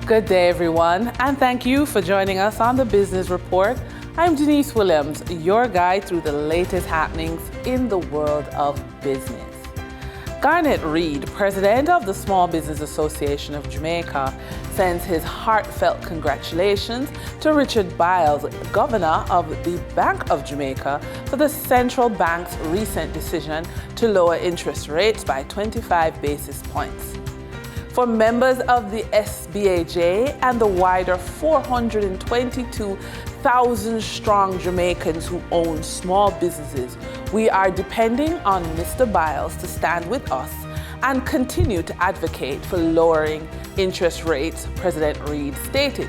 Good day, everyone, and thank you for joining us on the Business Report. I'm Denise Williams, your guide through the latest happenings in the world of business. Garnet Reed, president of the Small Business Association of Jamaica, sends his heartfelt congratulations to Richard Biles, governor of the Bank of Jamaica, for the central bank's recent decision to lower interest rates by 25 basis points. For members of the SBAJ and the wider 422,000 strong Jamaicans who own small businesses, we are depending on Mr. Biles to stand with us and continue to advocate for lowering interest rates, President Reed stated.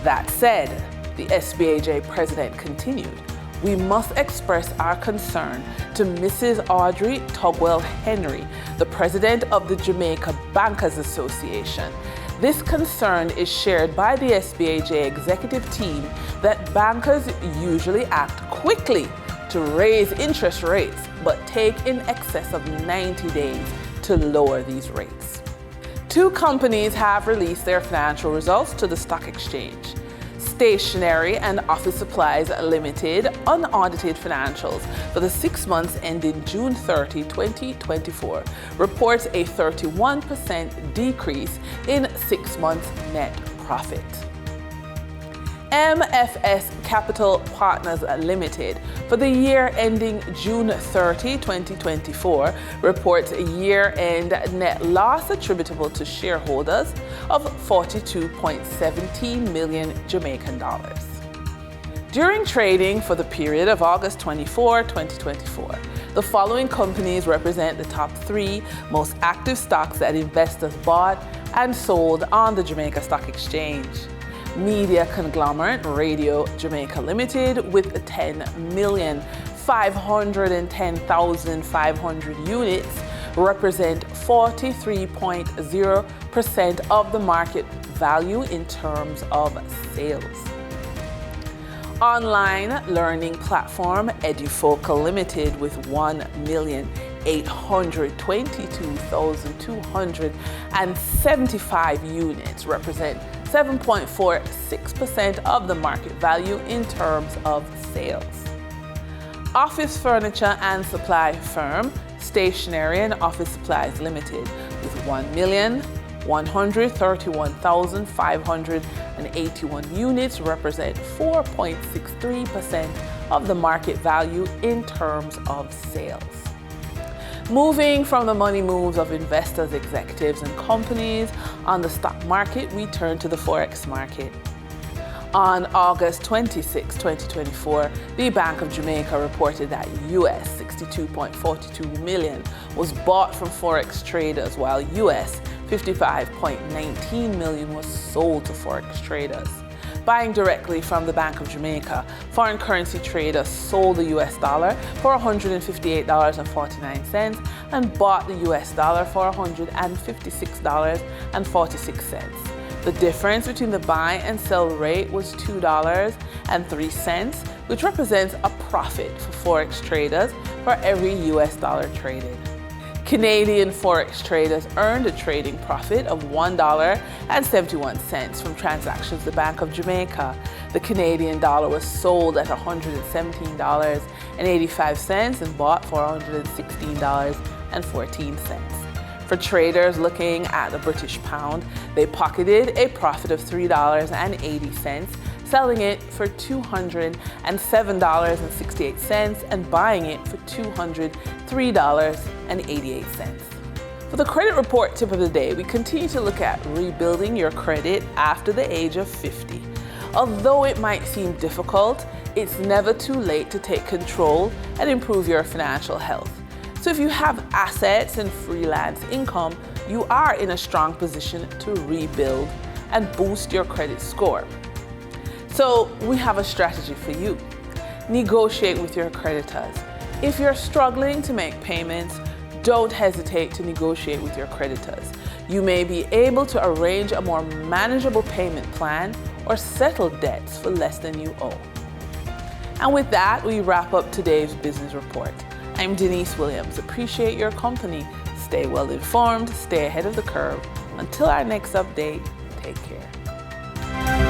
That said, the SBAJ president continued, we must express our concern to Mrs. Audrey Tugwell Henry, the president of the Jamaica Bankers Association. This concern is shared by the SBAJ executive team that bankers usually act quickly to raise interest rates, but take in excess of 90 days to lower these rates. Two companies have released their financial results to the stock exchange. Stationery and Office Supplies Limited unaudited financials for the 6 months ending June 30, 2024 reports a 31% decrease in 6 months net profit. MFS Capital Partners Limited for the year ending June 30, 2024 reports a year-end net loss attributable to shareholders of 42.17 million Jamaican dollars. During trading for the period of August 24, 2024, the following companies represent the top 3 most active stocks that investors bought and sold on the Jamaica Stock Exchange. Media conglomerate Radio Jamaica Limited with 10,510,500 units represent 43.0% of the market value in terms of sales. Online learning platform Edufocal Limited with 1,822,275 units represent 7.46% of the market value in terms of sales. Office furniture and supply firm Stationery and Office Supplies Limited with 1,131,581 units represent 4.63% of the market value in terms of sales. Moving from the money moves of investors, executives, and companies on the stock market, we turn to the Forex market. On August 26, 2024, the Bank of Jamaica reported that US 62.42 million was bought from Forex traders, while US 55.19 million was sold to Forex traders. Buying directly from the Bank of Jamaica, foreign currency traders sold the US dollar for $158.49 and bought the US dollar for $156.46. The difference between the buy and sell rate was $2.03, which represents a profit for Forex traders for every US dollar traded. Canadian Forex traders earned a trading profit of $1.71 from transactions at the Bank of Jamaica. The Canadian dollar was sold at $117.85 and bought for $116.14. For traders looking at the British pound, they pocketed a profit of $3.80, selling it for $207.68 and buying it for $203.88. For the credit report tip of the day, we continue to look at rebuilding your credit after the age of 50. Although it might seem difficult, it's never too late to take control and improve your financial health. So if you have assets and freelance income, you are in a strong position to rebuild and boost your credit score. So we have a strategy for you. Negotiate with your creditors. If you're struggling to make payments, don't hesitate to negotiate with your creditors. You may be able to arrange a more manageable payment plan or settle debts for less than you owe. And with that, we wrap up today's business report. I'm Denise Williams. Appreciate your company. Stay well informed, stay ahead of the curve. Until our next update, Take care.